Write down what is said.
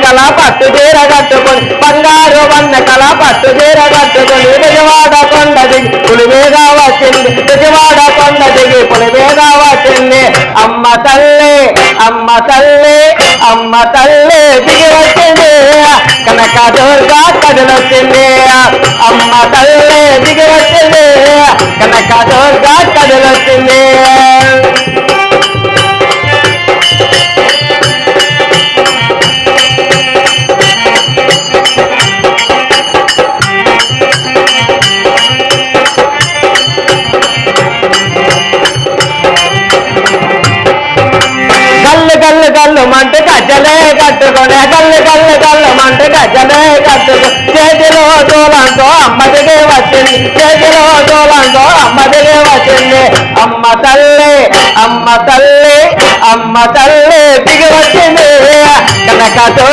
కల పట్టు చీర కట్టుకొని బంగారు కల పట్టు చీర కట్టుకొని విజయవాడ కొండ దిగి పులివేగా వచ్చింది విజయవాడ కొండ దిగి పులివేగా వచ్చింది అమ్మ తల్లి అమ్మ తల్లి అమ్మ తల్లి దిగి వచ్చింది కనక దుర్గా కదిలొచ్చింది అమ్మ తల్లి దిగి వచ్చింది కనక దుర్గా కదిలొచ్చింది గల్లు గల్లు మంటే గజ్జలే కట్టుకొని గల్లు మంటే గజ్జలే కట్టుకొని చేతిలో దూలంతో అమ్మ దిగే వచ్చింది చేతిలో దూలంతో అమ్మ దిగే వచ్చింది అమ్మ తల్లి అమ్మ తల్లి అమ్మ తల్లి దిగి వచ్చింది కనక